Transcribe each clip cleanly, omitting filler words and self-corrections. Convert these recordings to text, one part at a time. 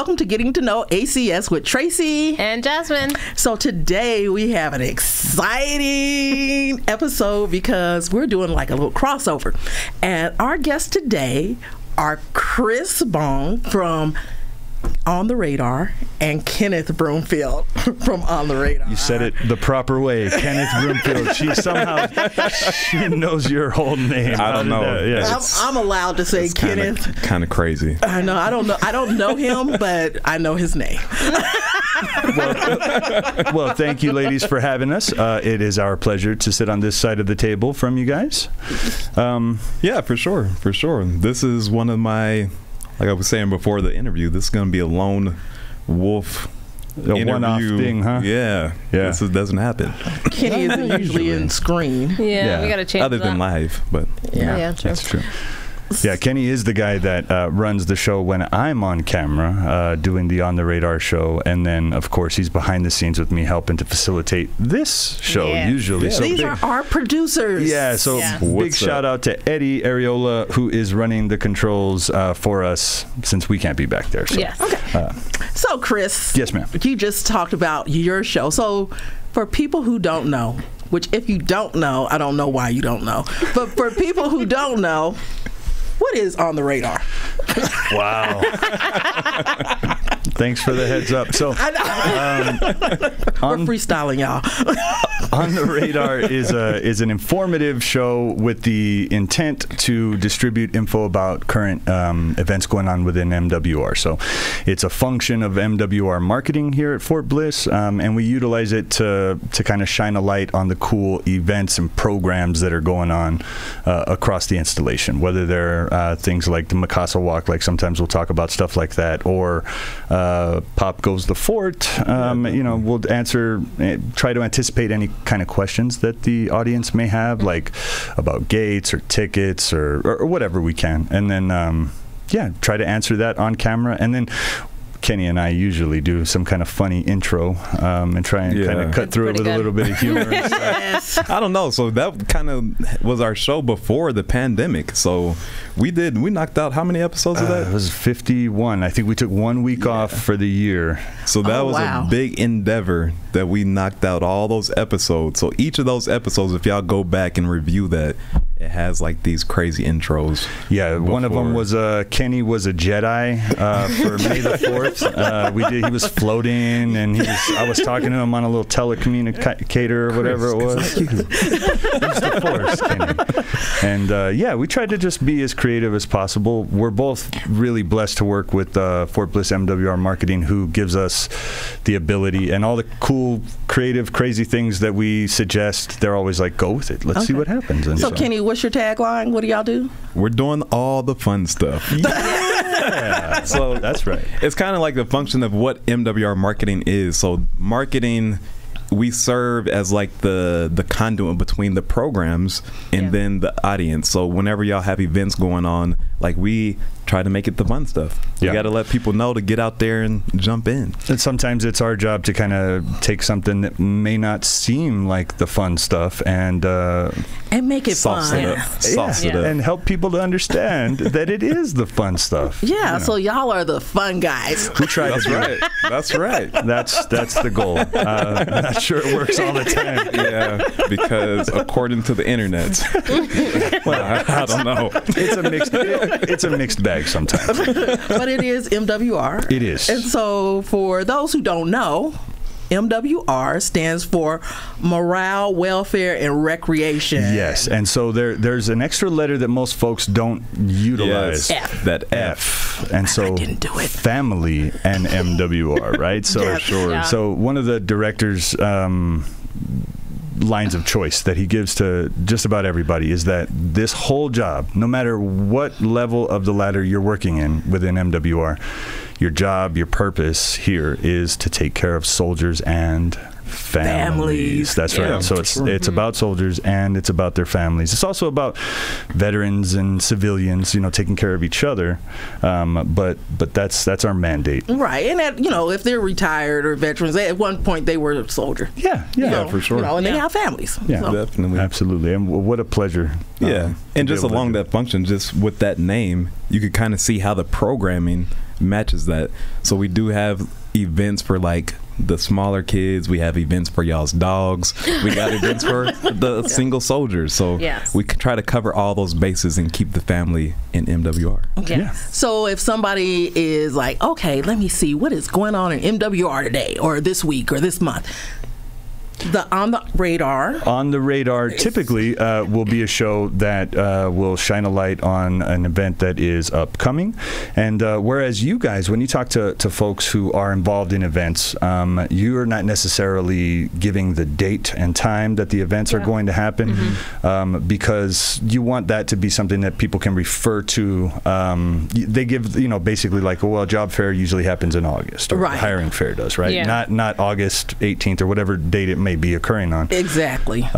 welcome to Getting to Know ACS with Tracy and Jasmine. So today we have an exciting episode because we're doing like a little crossover. And our guests today are Chris Bohn from On the Radar and Kenneth Broomfield from On the Radar. You said it the proper way, Kenneth Broomfield. She knows your whole name. I don't know. Yeah. I'm allowed to say Kenneth. Kind of crazy. I know. I don't know him, but I know his name. Well, thank you, ladies, for having us. It is our pleasure to sit on this side of the table from you guys. Yeah, for sure. This is one of my, like I was saying before the interview, this is going to be a lone wolf one-off thing, huh? Yeah. This doesn't happen. Kenny isn't usually in screen. Yeah, we got to change other than live, but yeah, that's true. Yeah, Kenny is the guy that runs the show when I'm on camera doing the On the Radar show, and then of course he's behind the scenes with me helping to facilitate this show usually. Yeah. So these are our producers. Yeah, so big shout out to Eddie Areola, who is running the controls for us since we can't be back there. So. Yes. Okay. So Chris. Yes, ma'am. You just talked about your show. So for people who don't know, which if you don't know, I don't know why you don't know, but for people who don't know, what is On the Radar? Wow. Thanks for the heads up. So, we're freestyling, y'all. On the Radar is an informative show with the intent to distribute info about current events going on within MWR. So, it's a function of MWR Marketing here at Fort Bliss, and we utilize it to kind of shine a light on the cool events and programs that are going on across the installation, whether they're things like the Mikasa Walk, like sometimes we'll talk about stuff like that, or Pop Goes the Fort. We'll try to anticipate any kind of questions that the audience may have, like about gates or tickets or whatever we can. And then, try to answer that on camera. And then Kenny and I usually do some kind of funny intro and try and kind of cut through it with a little bit of humor and stuff. Yes. I don't know. So that kind of was our show before the pandemic. So we knocked out how many episodes of that? It was 51. I think we took 1 week off for the year. So that was a big endeavor that we knocked out all those episodes. So each of those episodes, if y'all go back and review that, it has like these crazy intros. Yeah, one of them was Kenny was a Jedi for May the 4th. He was floating, and I was talking to him on a little telecommunicator or whatever it was. Use the Force, Kenny. And we tried to just be as creative as possible. We're both really blessed to work with Fort Bliss MWR Marketing, who gives us the ability and all the cool, creative, crazy things that we suggest. They're always like, go with it. Let's see what happens. And so Kenny, what's your tagline? What do y'all do? We're doing all the fun stuff. Yeah. So that's right. It's kind of like the function of what MWR Marketing is. So marketing, we serve as like the conduit between the programs and then the audience. So whenever y'all have events going on, like we try to make it the fun stuff. We got to let people know to get out there and jump in. And sometimes it's our job to kind of take something that may not seem like the fun stuff and make it fun. Sauce it up. And help people to understand that it is the fun stuff. Yeah, so y'all are the fun guys. We try That's right. That's right. That's the goal. I'm not sure it works all the time. Yeah, because according to the internet, well, I don't know. It's a mixed bag sometimes. But it is MWR. It is. And so for those who don't know, MWR stands for Morale, Welfare, and Recreation. Yes, and so there's an extra letter that most folks don't utilize. Yes. F. That F. And so I didn't do it. Family and MWR, right? So So one of the directors lines of choice that he gives to just about everybody is that this whole job, no matter what level of the ladder you're working in within MWR, your job, your purpose here is to take care of soldiers and families. That's right. So it's about soldiers and it's about their families. It's also about veterans and civilians, taking care of each other. But that's our mandate. Right. And that, if they're retired or veterans, at one point they were a soldier. Yeah, for sure. And they have families. Yeah, so. definitely. Absolutely. And what a pleasure. Yeah. And just along that function, just with that name, you could kind of see how the programming matches that. So we do have events for like the smaller kids. We have events for y'all's dogs. We got events for the single soldiers. So we could try to cover all those bases and keep the family in MWR. Okay. Yeah. So if somebody is like, okay, let me see what is going on in MWR today or this week or this month. On the radar typically will be a show that will shine a light on an event that is upcoming. And whereas you guys, when you talk to folks who are involved in events, you are not necessarily giving the date and time that the events are going to happen, because you want that to be something that people can refer to. They give, basically like, well, job fair usually happens in August, or the hiring fair does, right? Yeah. Not August 18th or whatever date it may be occurring on. Exactly.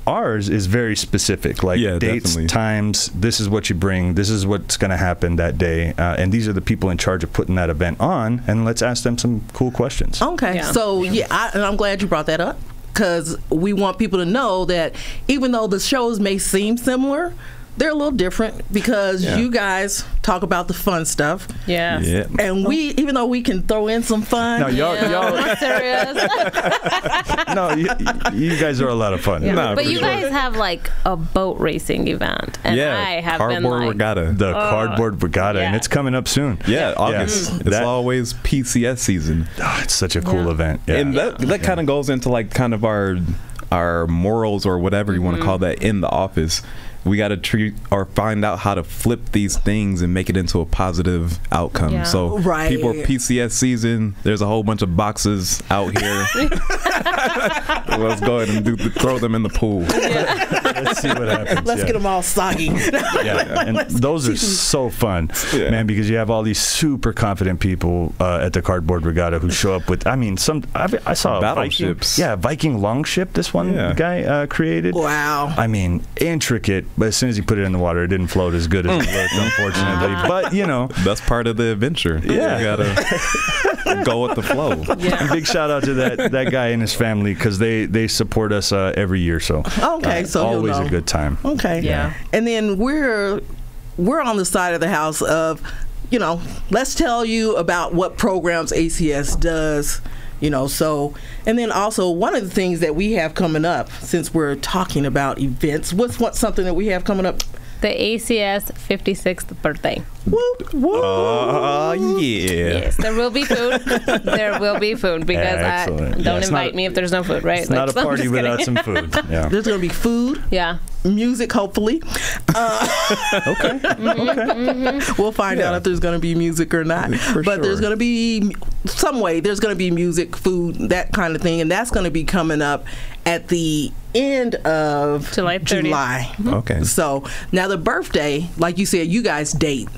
Ours is very specific, like dates, definitely. times, this is what you bring, this is what's going to happen that day, and these are the people in charge of putting that event on, and let's ask them some cool questions. Okay. So, and I'm glad you brought that up, because we want people to know that even though the shows may seem similar, they're a little different, because you guys talk about the fun stuff. Yes. Yeah. And we, even though we can throw in some fun. No, y'all Not serious. no, you guys are a lot of fun. Yeah. No, But you sure. guys have like a boat racing event, and I have been cardboard like, regatta. The cardboard regatta, and it's coming up soon. Yeah, August. It's always PCS season. Oh, it's such a cool event. Yeah. And that kind of goes into like kind of our morals or whatever you want to call that in the office. We got to treat or find out how to flip these things and make it into a positive outcome. Yeah. So people are PCS season. There's a whole bunch of boxes out here. Let's go ahead and throw them in the pool. Let's see what happens. Let's get them all soggy. And those are so fun, man, because you have all these super confident people at the cardboard regatta who show up with, I saw battleships. Viking longship this one guy created. Wow. I mean, intricate, but as soon as you put it in the water, it didn't float as good as it looked, unfortunately. But, that's part of the adventure. Yeah. You gotta go with the flow. Yeah. And big shout out to that guy and his family, because they support us every year. So so always a good time. Okay. Yeah. And then we're on the side of the house of, let's tell you about what programs ACS does. So, and then also one of the things that we have coming up, since we're talking about events, what's something that we have coming up? The ACS 56th birthday. Whoop, whoop. Yes, there will be food. There will be food, because don't invite me if there's no food, right? It's not a party without some food. Yeah. There's going to be food. Yeah. Music, hopefully. Okay. We'll find out if there's going to be music or not. But there's going to be some way. There's going to be music, food, that kind of thing, and that's going to be coming up at the end of July 30th. July. Okay. So now the birthday, like you said, you guys date.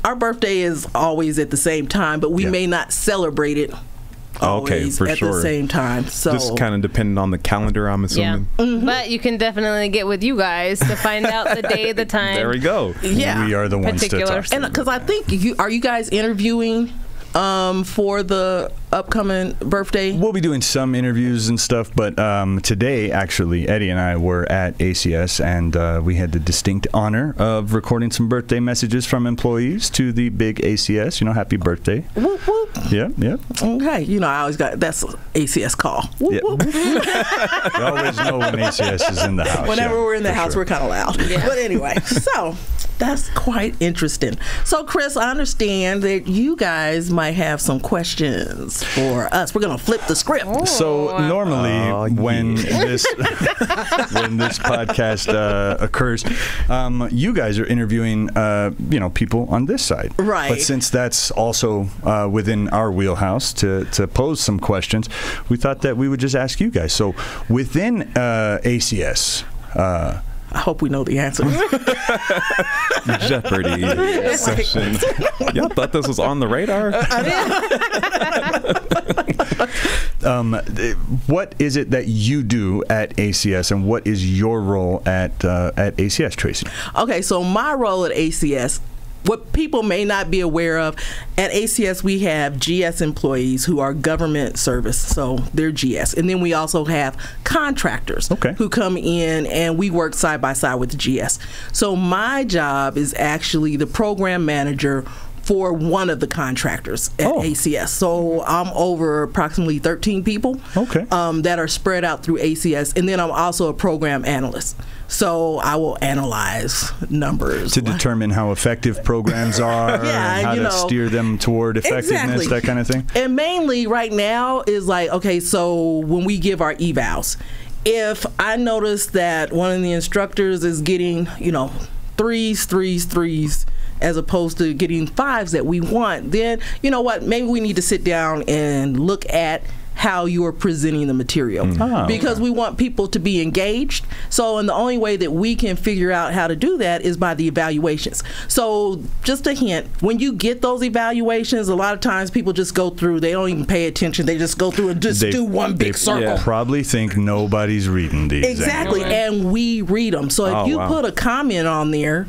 Our birthday is always at the same time, but we may not celebrate it always for at sure. the same time. So Just kind of depending on the calendar, I'm assuming. Yeah. But you can definitely get with you guys to find out the day, the time. There we go. Yeah. We are the ones to Particular. talk. And because I think are you guys interviewing for the upcoming birthday? We'll be doing some interviews and stuff, but today, actually, Eddie and I were at ACS, and we had the distinct honor of recording some birthday messages from employees to the big ACS. Happy birthday. Whoop, whoop. Yeah. Okay. I always got that's ACS call. Whoop, whoop. You always know when ACS is in the house. Whenever we're in the house, sure. we're kind of loud. Yeah. But anyway, so that's quite interesting. So, Chris, I understand that you guys might have some questions for us. We're going to flip the script. So normally when this podcast occurs, you guys are interviewing people on this side, right? But since that's also within our wheelhouse to pose some questions, we thought that we would just ask you guys. So within ACS. I hope we know the answer. Jeopardy session. Y'all thought this was on the radar? What is it that you do at ACS, and what is your role at ACS, Tracy? Okay, so my role at ACS, what people may not be aware of, at ACS we have GS employees who are government service, so they're GS. And then we also have contractors who come in and we work side by side with the GS. So my job is actually the program manager for one of the contractors at ACS. So I'm over approximately 13 people that are spread out through ACS. And then I'm also a program analyst. So I will analyze numbers. To determine how effective programs are and how to steer them toward effectiveness, that kind of thing? And mainly right now is like, okay, so when we give our evals, if I notice that one of the instructors is getting, threes, as opposed to getting fives that we want, then you know what, maybe we need to sit down and look at how you are presenting the material because we want people to be engaged. So, and the only way that we can figure out how to do that is by the evaluations. So just a hint, when you get those evaluations, a lot of times people just go through, they don't even pay attention, they just go through and just do one big circle. They probably think nobody's reading these. Exactly, and we read them. So if you put a comment on there,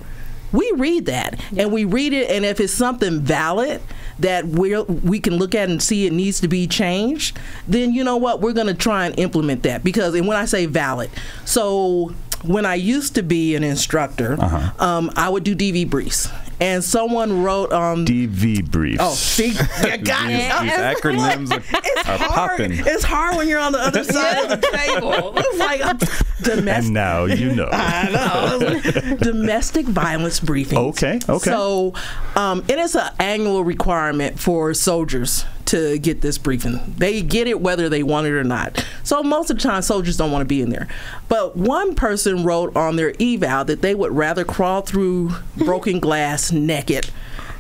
we read that, and we read it, and if it's something valid that we can look at and see it needs to be changed, then you know what, we're going to try and implement that. Because, and when I say valid, so when I used to be an instructor, I would do DV briefs. And someone wrote DV briefs. Oh, see, you got it. These acronyms are popping. It's hard when you're on the other side of the table. It's like domestic. And now you know. I know. Domestic violence briefings. Okay. So, it is an annual requirement for soldiers to get this briefing. They get it whether they want it or not. So most of the time, soldiers don't want to be in there. But one person wrote on their eval that they would rather crawl through broken glass naked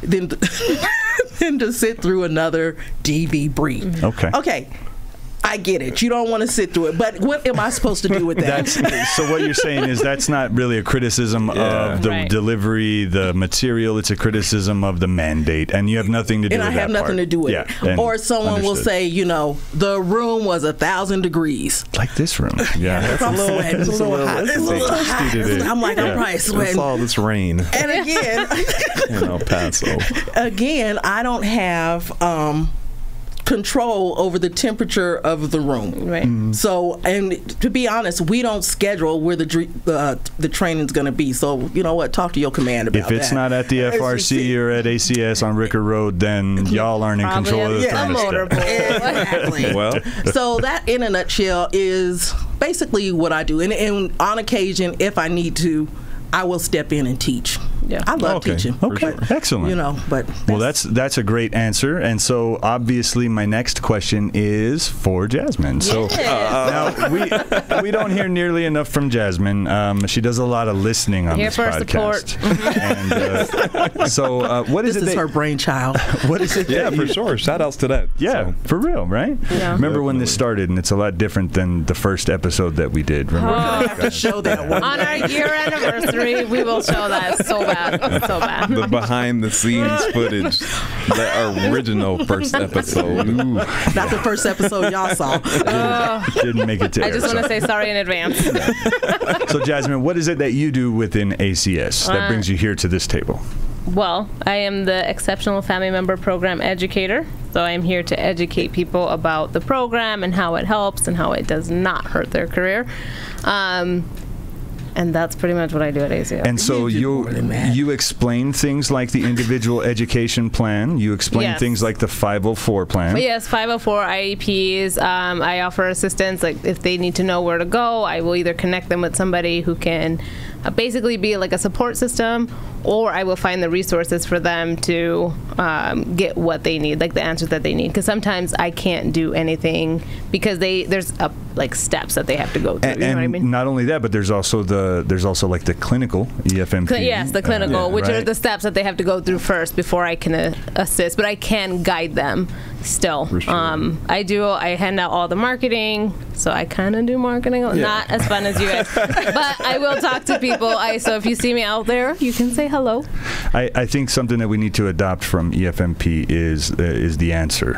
than to sit through another DV brief. Okay. I get it. You don't want to sit through it, but what am I supposed to do with that? So what you're saying is that's not really a criticism of the delivery, the material. It's a criticism of the mandate, and you have nothing to do with that. And I have nothing to do with it. Or someone will say, the room was 1,000 degrees. Like this room. Yeah. It's a little hot. It's a little hot. I'm like, I'm probably sweating. It's all this rain. And again, El Paso. Again, I don't have control over the temperature of the room. Right. So, and to be honest, we don't schedule where the training's going to be. So, you know what? Talk to your commander about that. If it's not at the FRC or at ACS on Ricker Road, then y'all aren't in control of the thermostat. Exactly. Well, so that, in a nutshell, is basically what I do. And on occasion, if I need to, I will step in and teach. Yeah, I love teaching. Okay, excellent. But that's a great answer. And so obviously my next question is for Jasmine. So now we don't hear nearly enough from Jasmine. She does a lot of listening on this podcast. And so what is this is her brainchild. What is it? Yeah, for sure. Shout outs to that. Yeah, for real, right? Yeah. Remember when this started, and it's a lot different than the first episode that we did. Remember? I have to show that one. On our year anniversary, we will show that so bad. So bad. The behind the scenes footage, the original first episode. Ooh. Not the first episode y'all saw. Didn't make it to air. I just want to say sorry in advance. So Jasmine, what is it that you do within ACS that brings you here to this table? Well, I am the Exceptional Family Member Program Educator. So I'm here to educate people about the program and how it helps and how it does not hurt their career. And that's pretty much what I do at ACS. And so you explain things like the individual education plan. You explain things like the 504 plan. Yes, 504 IEPs. I offer assistance. Like if they need to know where to go, I will either connect them with somebody who can basically be like a support system, or I will find the resources for them to get what they need, like the answers that they need. Because sometimes I can't do anything because there's like steps that they have to go through. You know what I mean? Not only that, but there's also like the clinical EFMP. Yes, the clinical, which are the steps that they have to go through first before I can assist. But I can guide them still. For sure. I hand out all the marketing so I kind of do marketing. Not as fun as you guys, but I will talk to people. So if you see me out there, you can say hello. I think something that we need to adopt from EFMP is the answer.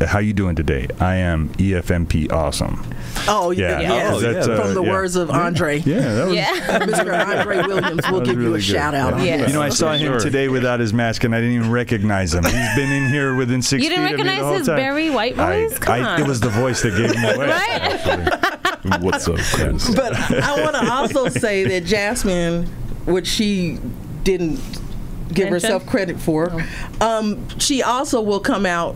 How you doing today? I am EFMP awesome. Oh, yeah. From the words of Andre. Yeah, that was Mr. Andre Williams. We'll give you a shout out. Yes. You know, I saw him today without his mask, and I didn't even recognize him. He's been in here within 6 feet You didn't of me the recognize whole his time. Barry White voice? Come on. It was the voice that gave him away. Right? What's up, Chris? But I want to also say that Jasmine, which she didn't give herself credit for, she also will come out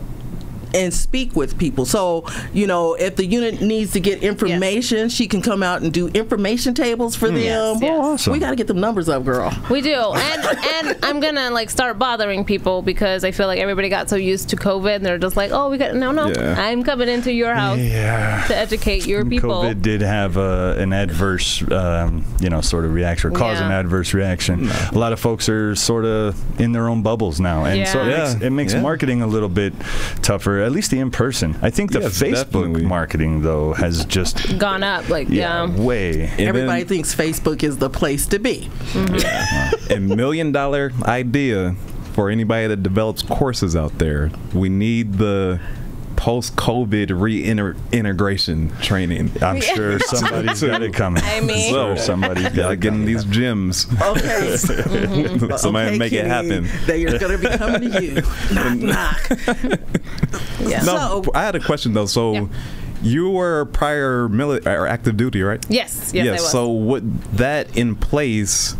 and speak with people. So, you know, if the unit needs to get information, she can come out and do information tables for them. Yes. Oh, awesome. We got to get them numbers up, girl. We do. And I'm going to like start bothering people because I feel like everybody got so used to COVID and they're just like, oh, we got, no. I'm coming into your house to educate your people. COVID did have an adverse, sort of reaction, or cause an adverse reaction. A lot of folks are sort of in their own bubbles now. And so it makes marketing a little bit tougher. At least the in-person. I think the Facebook marketing, though, has just gone up. Like, way. And everybody thinks Facebook is the place to be. A $1 million idea for anybody that develops courses out there. We need the post-COVID reintegration training. I'm sure somebody's got it coming. I mean, so somebody's got to get in these gyms. Okay. Somebody make it happen. They are going to be coming to you. Knock. No, I had a question though. So you were prior military or active duty, right? Yes, I was. So what that in place,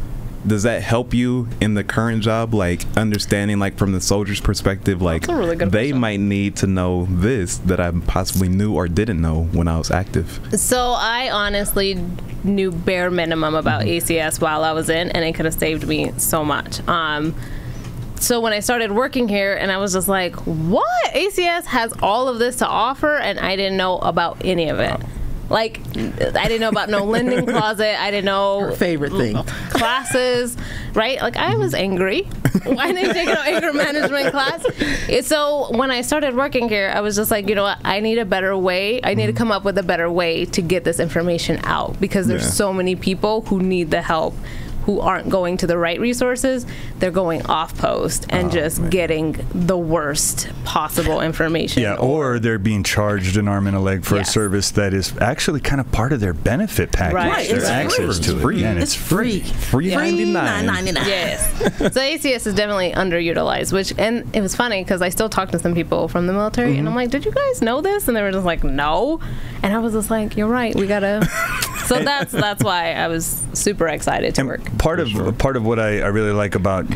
does that help you in the current job, like understanding, like from the soldier's perspective, like That's a really good they question. might need to know this that I possibly knew or didn't know when I was active? So I honestly knew bare minimum about ACS while I was in, and it could have saved me so much. So when I started working here, and I was just like, what? ACS has all of this to offer, and I didn't know about any of it. Like, I didn't know about no lending closet. I didn't know Her favorite thing. Classes, right? Like, I was angry. Why didn't I take an anger management class? So when I started working here, I was just like, you know what? I need a better way. I need to come up with a better way to get this information out, because there's so many people who need the help, who aren't going to the right resources. They're going off post and getting the worst possible information. Yeah, or they're being charged an arm and a leg for a service that is actually kind of part of their benefit package. Right. Their It's access free. to it. And It's free. Free $99. $9.99. Yes. So ACS is definitely underutilized, and it was funny because I still talk to some people from the military, and I'm like, did you guys know this? And they were just like, no. And I was just like, you're right, we gotta. So that's why I was super excited to work. Part of what I really like about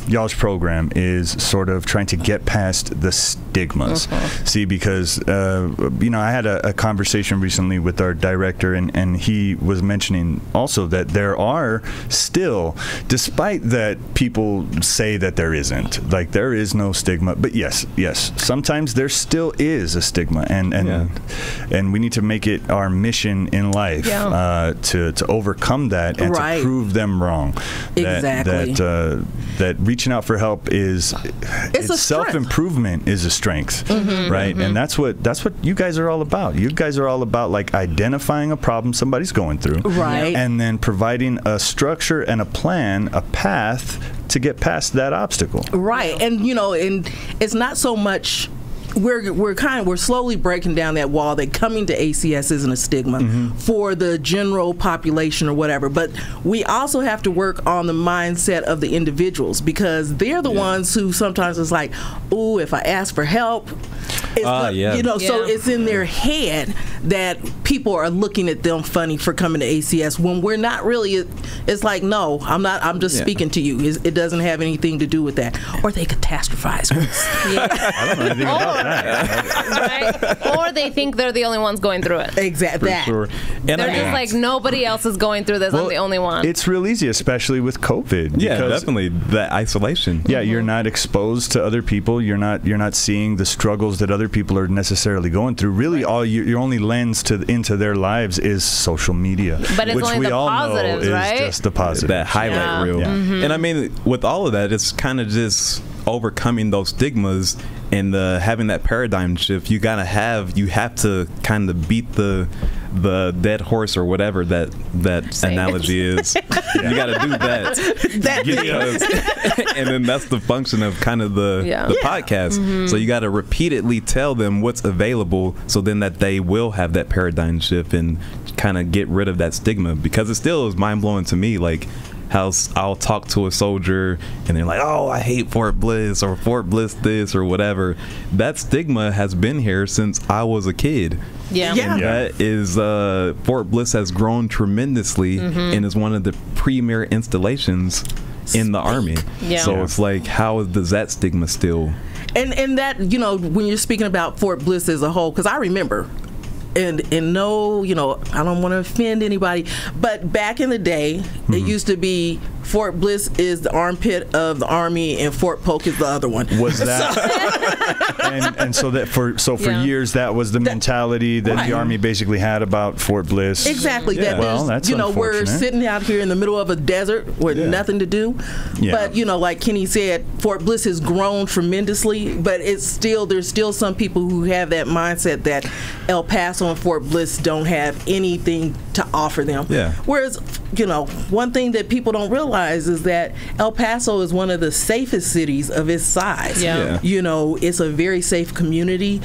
y'all's program is sort of trying to get past the stigmas. See, because I had a conversation recently with our director, and he was mentioning also that there are still, despite that people say that there isn't, like there is no stigma, but yes, sometimes there still is a stigma, and we need to make it our mission in life to overcome that and to prove them wrong. Exactly. That reaching out for help is self-improvement is a strength, right? And that's what you guys are all about. You guys are all about like identifying a problem somebody's going through, right, and then providing a structure and a plan, a path to get past that obstacle. Right, and and it's not so much. We're slowly breaking down that wall that coming to ACS isn't a stigma for the general population or whatever, but we also have to work on the mindset of the individuals, because they're the ones who sometimes is like, ooh, if I ask for help, it's so it's in their head that people are looking at them funny for coming to ACS when we're not really. It's like, no, I'm just speaking to you. It doesn't have anything to do with that. Or they catastrophize. I don't know anything about that. Right? Or they think they're the only ones going through it. Exactly. Sure. And they're just like, nobody else is going through this. I'm the only one. It's real easy, especially with COVID. Yeah, definitely that isolation. Yeah, you're not exposed to other people. You're not seeing the struggles that other people are necessarily going through. Really, all your only lens into their lives is social media, but it's which only we the all positives, know right? is just the positive. That highlight reel. Yeah. And I mean, with all of that, it's kind of just overcoming those stigmas And having that paradigm shift, you have to kind of beat the dead horse or whatever that analogy is. You got to do that. And then that's the function of kind of the podcast. So you got to repeatedly tell them what's available, so then that they will have that paradigm shift and kind of get rid of that stigma, because it still is mind-blowing to me, like how I'll talk to a soldier and they're like, oh, I hate Fort Bliss, or Fort Bliss this or whatever. That stigma has been here since I was a kid. Yeah. And that is Fort Bliss has grown tremendously and is one of the premier installations in the Army. So it's like, how does that stigma still? And that, you know, when you're speaking about Fort Bliss as a whole, because I remember, and no, you know, I don't want to offend anybody, but back in the day, it used to be Fort Bliss is the armpit of the Army and Fort Polk is the other one. Was that and so that for years that was the mentality that the Army basically had about Fort Bliss. Exactly. That that's you know, we're sitting out here in the middle of a desert with nothing to do. But you know, like Kenny said, Fort Bliss has grown tremendously, but it's still, there's still some people who have that mindset that El Paso and Fort Bliss don't have anything to offer them. Whereas, you know, one thing that people don't realize is that El Paso is one of the safest cities of its size. You know, it's a very safe community.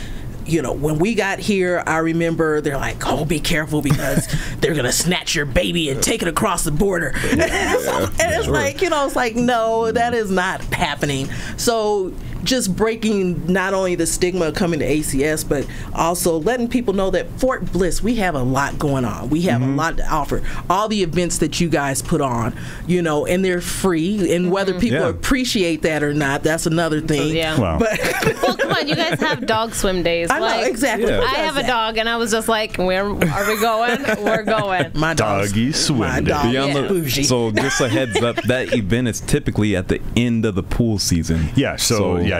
You know, when we got here, I remember they're like, oh, be careful because they're going to snatch your baby and take it across the border. And it's like, you know, it's like, no, that is not happening. So just breaking not only the stigma of coming to ACS, but also letting people know that Fort Bliss, we have a lot going on. We have a lot to offer. All the events that you guys put on, you know, and they're free. And whether people appreciate that or not, that's another thing. But well, come on, you guys have dog swim days. I know, exactly. I have a dog, and I was just like, where are we going? We're going. My doggy swim day. So just a heads up, that event is typically at the end of the pool season.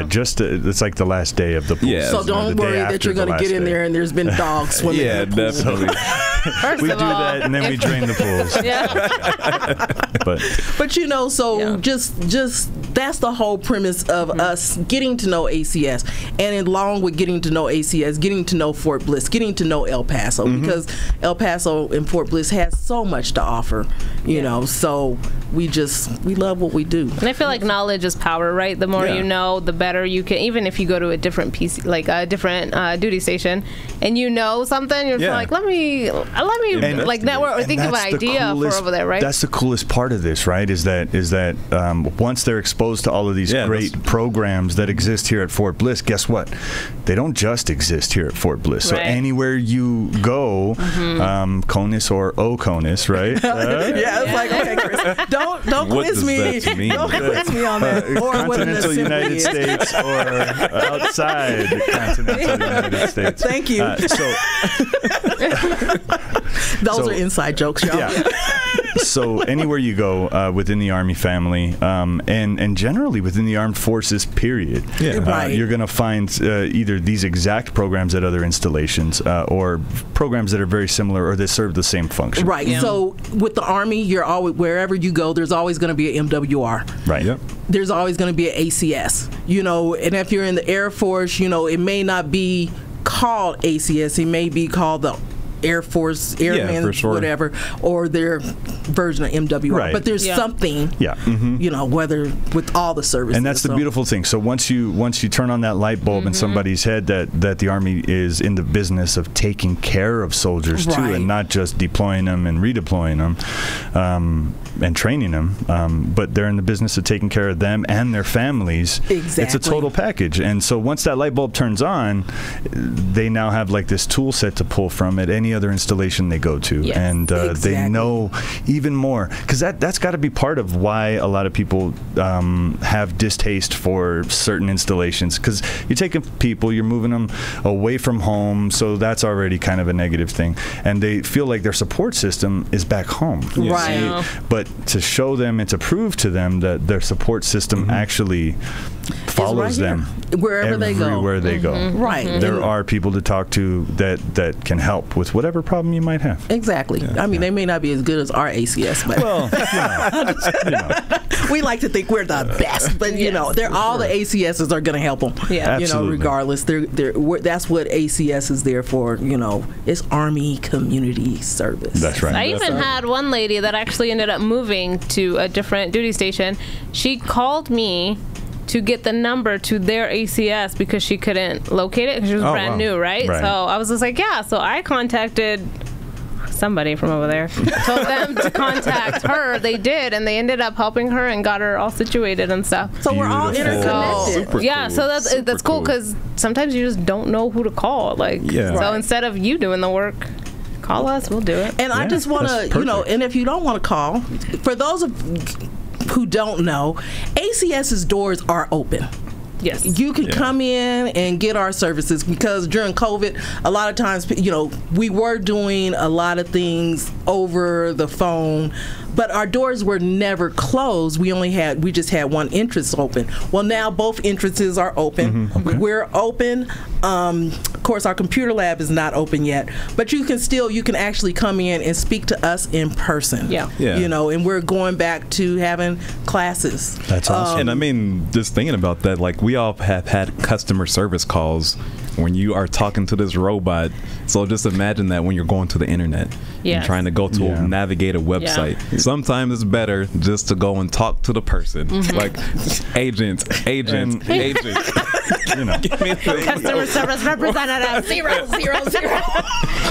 Just it's like the last day of the pool. So don't worry that you're going to get in there and there's been dogs swimming in the pool. Definitely. We do that and then we drain the pools. But you know, so just that's the whole premise of us getting to know ACS, and along with getting to know ACS, getting to know Fort Bliss, getting to know El Paso, because El Paso and Fort Bliss has so much to offer, you know, so we love what we do. And I feel like knowledge is power, right? The more you know, the better you can, even if you go to a different PC, like a different duty station, and you know something, you're like, let me like network or think of an idea for over there, right? That's the coolest part of this, right? Is that once they're exposed to all of these great programs that exist here at Fort Bliss, guess what? They don't just exist here at Fort Bliss. So anywhere you go, CONUS or OCONUS, right? It's like, okay, Chris, don't quiz me. Don't quiz me on that. Or Continental United States or outside the continental United States. Thank you. Those are inside jokes, y'all. So anywhere you go within the Army family, and generally within the Armed Forces, period, you're going to find either these exact programs at other installations or programs that are very similar or that serve the same function. So with the Army, you're always, wherever you go, there's always going to be an MWR. There's always going to be an ACS. You know, and if you're in the Air Force, you know, it may not be called ACS. It may be called the Air Force, Airman, whatever, or their version of MWR. But there's something, you know, whether with all the services. And that's the beautiful thing. So once you turn on that light bulb in somebody's head that the Army is in the business of taking care of soldiers too, and not just deploying them and redeploying them and training them, but they're in the business of taking care of them and their families. It's a total package. And so once that light bulb turns on, they now have like this tool set to pull from at any other installation they go to, and they know even more, because that's got to be part of why a lot of people have distaste for certain installations, because you're taking people, you're moving them away from home, so that's already kind of a negative thing, and they feel like their support system is back home. But to show them and to prove to them that their support system actually follows them wherever they go. Everywhere they go. There are people to talk to that can help with whatever problem you might have. I mean, they may not be as good as our ACS, but we like to think we're the best, but you know, they're all the ACSs are going to help them. Yeah, you know, regardless. That's what ACS is there for. You know, it's Army Community Service. That's right. I even had one lady that actually ended up moving to a different duty station. She called me to get the number to their ACS because she couldn't locate it because she was brand new, right? So I was just like, yeah. So I contacted somebody from over there, told them to contact her. They did, and they ended up helping her and got her all situated and stuff. So we're all interconnected. So that's cool because sometimes you just don't know who to call. Like, so instead of you doing the work, call us, we'll do it. And I just want to, you know, and if you don't want to call, for those who don't know, ACS's doors are open. Yes. You can come in and get our services because during COVID, a lot of times, you know, we were doing a lot of things over the phone, but our doors were never closed. We just had one entrance open. Well, now both entrances are open. We're open. Of course, our computer lab is not open yet, but you can actually come in and speak to us in person. You know, and we're going back to having classes. That's awesome. And I mean, just thinking about that, like we all have had customer service calls when you are talking to this robot. So just imagine that when you're going to the internet and trying to go to navigate a website. Sometimes it's better just to go and talk to the person. Like agent. You know, Customer service representative 000.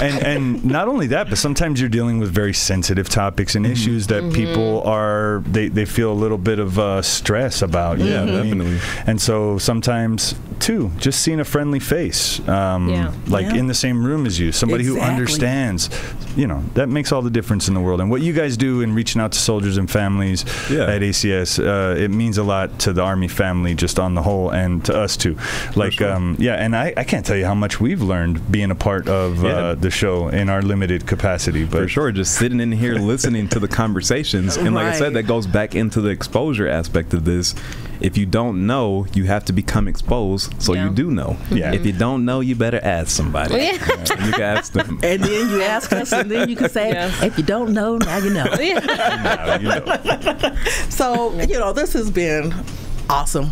and not only that, but sometimes you're dealing with very sensitive topics and issues that people are they feel a little bit of stress about. Yeah, definitely. And so sometimes too, just seeing a friendly face, in the same room as you, somebody who understands, you know, that makes all the difference in the world. And what you guys do in reaching out to soldiers and families at ACS, it means a lot to the Army family just on the whole, and to us too. Like, and I can't tell you how much we've learned being a part of the show in our limited capacity. But for sure, just sitting in here listening to the conversations. And like I said, that goes back into the exposure aspect of this. If you don't know, you have to become exposed so you do know. If you don't know, you better ask somebody. And you can ask them. And then you ask us, and then you can say, if you don't know, now you know. Now you know. So, you know, this has been awesome.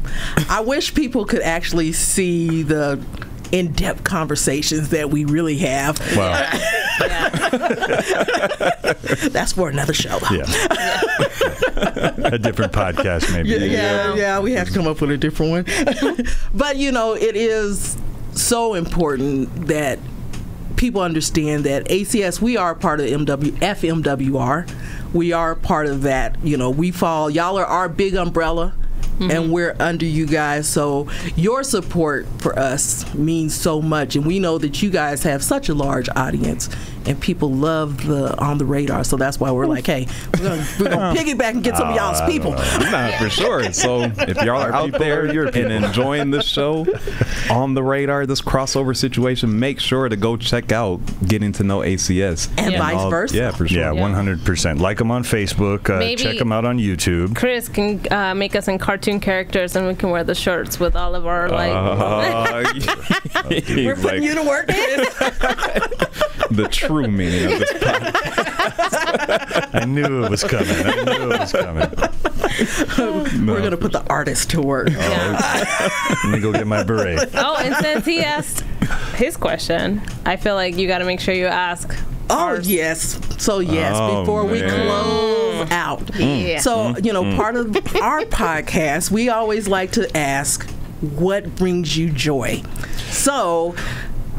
I wish people could actually see the in-depth conversations that we really have. Wow. That's for another show. A different podcast, maybe. Yeah, we have to come up with a different one. But, you know, it is so important that people understand that ACS, we are part of FMWR. We are part of that. You know, y'all are our big umbrella. And we're under you guys, so your support for us means so much, and we know that you guys have such a large audience and people love the On the Radar, so that's why we're like, hey, we're gonna piggyback and get some of y'all's people. Nah, for sure. So if y'all are out there and enjoying this show, On the Radar, this crossover situation, make sure to go check out Getting to Know ACS. And vice versa. Yeah, for sure. Yeah, 100%. Like them on Facebook. Check them out on YouTube. Chris can make us in cartoon characters, and we can wear the shirts with all of our we're putting you to work. The true meaning of this podcast. I knew it was coming. We're going to put the artist to work. Let me go get my beret. Oh, and since he asked his question, I feel like you got to make sure you ask. Yes. So before we close out. So, you know, part of our podcast, we always like to ask, what brings you joy? So,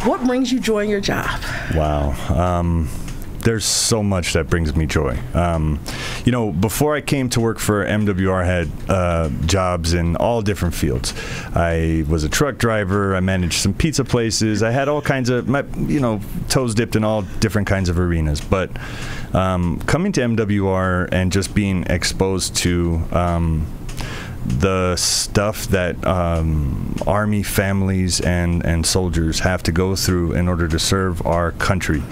what brings you joy in your job? Wow. There's so much that brings me joy. You know, before I came to work for MWR, I had jobs in all different fields. I was a truck driver. I managed some pizza places. I had all kinds of, toes dipped in all different kinds of arenas. But coming to MWR and just being exposed to the stuff that Army families and soldiers have to go through in order to serve our country,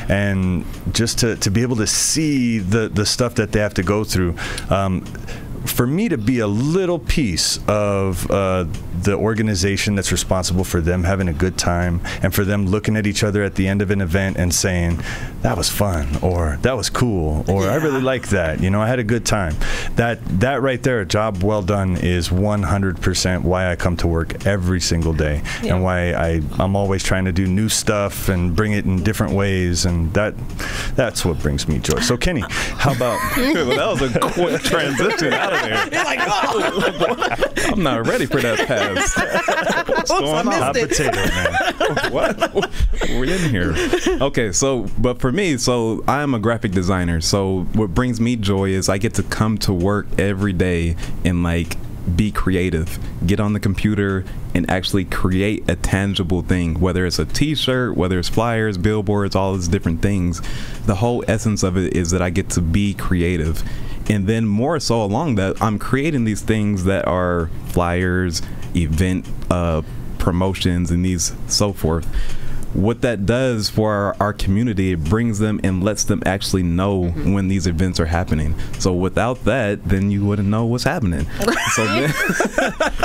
and just to be able to see the stuff that they have to go through, for me to be a little piece of the organization that's responsible for them having a good time, and for them looking at each other at the end of an event and saying, that was fun, or that was cool, or I really like that, you know, I had a good time. That right there, a job well done, is 100% why I come to work every single day, and why I'm always trying to do new stuff and bring it in different ways, and that's what brings me joy. So Kenny, how about well, that was a quick transition out of there. You're like, oh. I'm not ready for that pass. What's going on? hot potato, man? What? We're in here. Okay, so, but for me, so I'm a graphic designer. So what brings me joy is I get to come to work every day and like be creative, get on the computer and actually create a tangible thing, whether it's a t-shirt, whether it's flyers, billboards, all these different things. The whole essence of it is that I get to be creative. And then more so along that, I'm creating these things that are flyers, event promotions, and these so forth. What that does for our community, it brings them and lets them actually know when these events are happening. So without that, then you wouldn't know what's happening.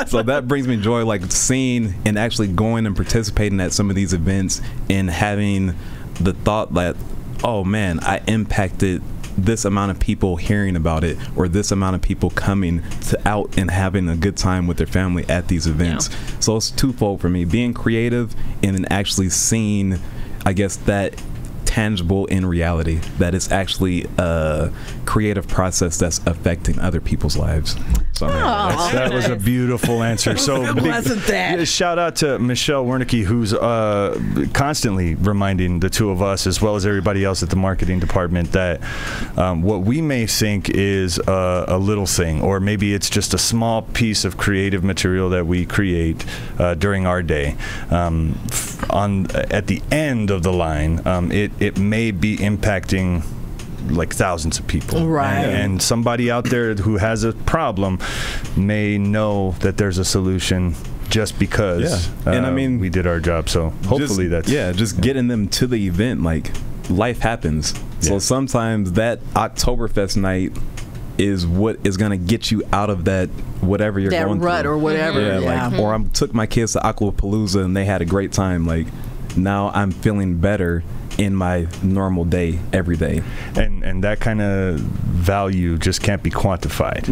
So that brings me joy, like seeing and actually going and participating at some of these events and having the thought that, oh man, I impacted this amount of people hearing about it, or this amount of people coming out and having a good time with their family at these events. Yeah. So it's twofold for me, being creative and then actually seeing, I guess, that tangible in reality, that it's actually a creative process that's affecting other people's lives. So that was a beautiful answer. So wasn't that? Shout out to Michelle Wernicke, who's constantly reminding the two of us, as well as everybody else at the marketing department, that what we may think is a little thing, or maybe it's just a small piece of creative material that we create during our day, at the end of the line, it may be impacting like thousands of people, right? And somebody out there who has a problem may know that there's a solution just because and I mean, we did our job. So hopefully just getting them to the event. Like, life happens, so sometimes that Oktoberfest night is what is going to get you out of that whatever you're going rut through. Or whatever. Like, or I took my kids to Aquapalooza and they had a great time. Like, now I'm feeling better in my normal day every day, and that kind of value just can't be quantified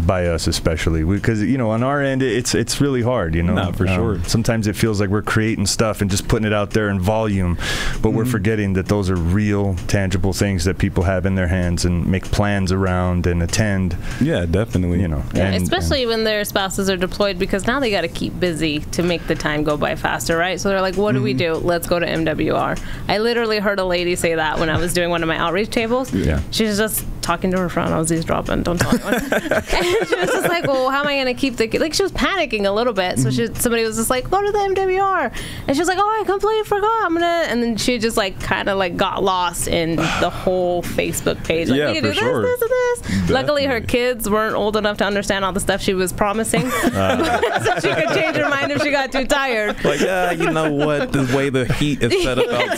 by us, especially because, you know, on our end it's really hard, you know. No, for sure. Sometimes it feels like we're creating stuff and just putting it out there in volume, but we're forgetting that those are real, tangible things that people have in their hands and make plans around and attend. Yeah, definitely. You know, especially when their spouses are deployed, because now they got to keep busy to make the time go by faster, right? So they're like, what do we do? Let's go to MWR. I literally heard a lady say that when I was doing one of my outreach tables. Yeah. She was just talking to her friend. I was eavesdropping. Don't tell anyone. And she was just like, well, how am I going to keep the... Like, she was panicking a little bit. So somebody was just like, go to the MWR. And she was like, oh, I completely forgot. I'm going to... And then she just, like, kind of, like, got lost in the whole Facebook page. Like, we can do this, this, and this. Definitely. Luckily, her kids weren't old enough to understand all the stuff she was promising. So she could change her mind if she got too tired. Like, you know what? The way the heat is set up outside.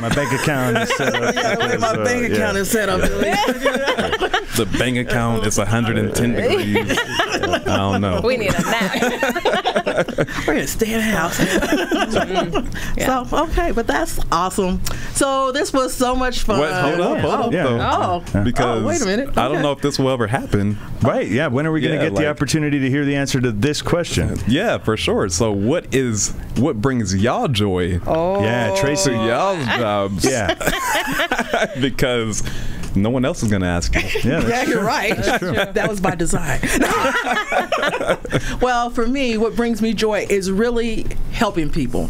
My bank account is set up. The way my bank account is set up. The bank account is 110 degrees. I don't know. We need a nap. We're going to stay in the house. So, okay, but that's awesome. So this was so much fun. Hold up. Because wait a minute. Okay. I don't know if this will ever happen. Right, yeah. When are we going to get the opportunity to hear the answer to this question? Yeah, for sure. So what brings y'all joy? Yeah, Tracy. Y'all's jobs. Yeah. Because no one else is going to ask you. Yeah, you're right. That's true. That was by design. Well, for me, what brings me joy is really helping people.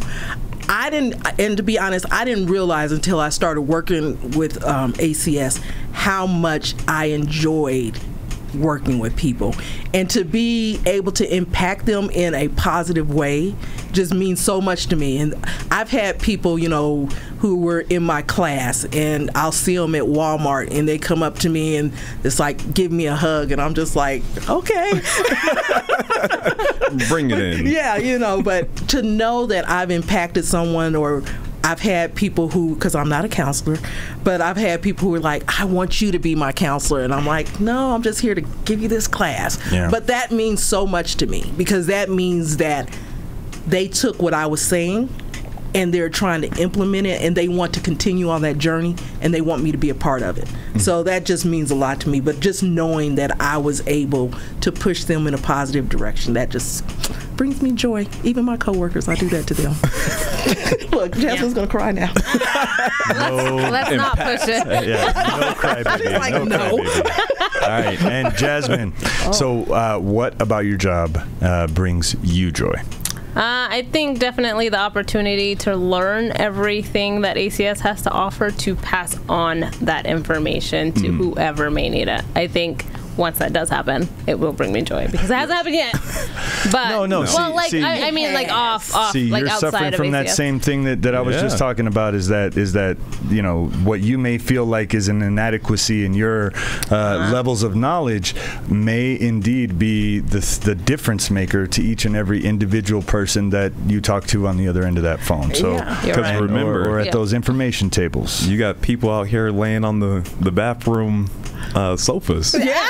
And to be honest, I didn't realize until I started working with ACS how much I enjoyed working with people, and to be able to impact them in a positive way just means so much to me. And I've had people, you know, who were in my class, and I'll see them at Walmart and they come up to me and it's like, give me a hug, and I'm just like, okay. Bring it in. Yeah, you know, but to know that I've impacted someone or I've had people who, because I'm not a counselor, but I've had people who are like, I want you to be my counselor. And I'm like, no, I'm just here to give you this class. Yeah. But that means so much to me, because that means that they took what I was saying and they're trying to implement it, and they want to continue on that journey, and they want me to be a part of it. So that just means a lot to me. But just knowing that I was able to push them in a positive direction, that just brings me joy. Even my coworkers, I do that to them. Look, Jasmine's going to cry now. Let's not push it. No crybaby. Like, no. Crybaby. All right, and Jasmine, so what about your job brings you joy? I think definitely the opportunity to learn everything that ACS has to offer, to pass on that information to whoever may need it. I think once that does happen, it will bring me joy, because it hasn't happened yet. But No. well, I mean, like off, See, like you're outside suffering of from ACS. that same thing that I was just talking about. Is that you know, what you may feel like is an inadequacy in your levels of knowledge may indeed be the difference maker to each and every individual person that you talk to on the other end of that phone. So, You're right. remember, or at those information tables, you got people out here laying on the bathroom sofas. Yeah,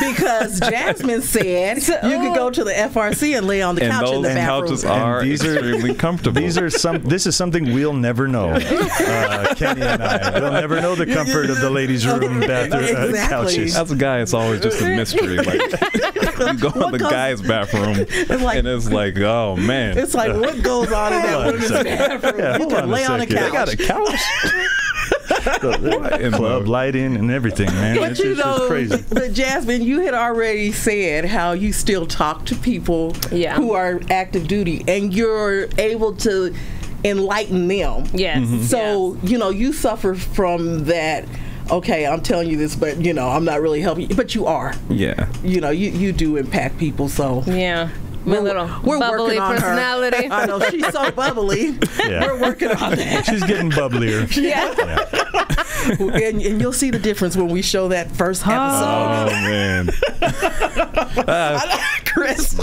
because Jasmine said you could go to the FRC and lay on the couch in the bathroom. Couches are these are extremely comfortable. This is something we'll never know. Kenny and I, we'll never know the comfort of the ladies' room bathroom Exactly. couches. As a guy, it's always just a mystery. Like, you go in the guy's bathroom, like- and it's like, oh man, It's like, what goes on in that Hold on a women's second. bathroom? Yeah, You hold can on a lay on a second. they got a couch. couch. Club lighting and everything, man. But It's you just know, crazy. but Jasmine, you had already said how you still talk to people who are active duty, and you're able to enlighten them. Yes. So, you know, you suffer from that. Okay, I'm telling you this, but, you know, I'm not really helping you. But you are. Yeah. You know, you do impact people, so. Yeah. My little We're bubbly working on personality. her. I know, she's so bubbly. Yeah. We're working on that. She's getting bubblier. Yeah. And you'll see the difference when we show that first episode. Oh man. Chris.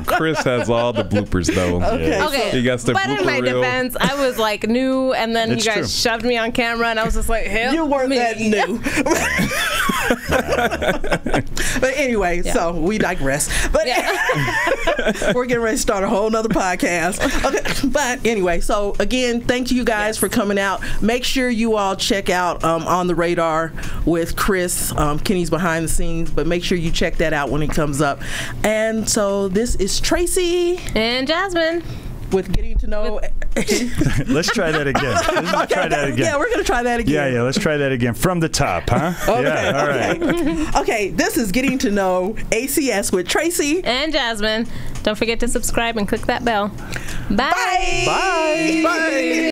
Chris has all the bloopers though. Okay. Okay. He got the but in blooper my reel. defense, I was like new, and then It's you guys true. shoved me on camera, and I was just like, help You weren't me. that new. But anyway, so we digress. But we're getting ready to start a whole nother podcast. Okay. But anyway, so again, thank you guys for coming out. Make sure you all check out On the Radar with Chris. Kenny's behind the scenes, but make sure you check that out when it comes up. And so this is Tracy And Jasmine. with Getting to Know. Let's try that again. Let's try that again. Yeah, we're going to try that again. Yeah, let's try that again. From the top, huh? Okay, Yeah, all right. Okay, this is Getting to Know ACS with Tracy. And Jasmine. Don't forget to subscribe and click that bell. Bye. Bye. Bye.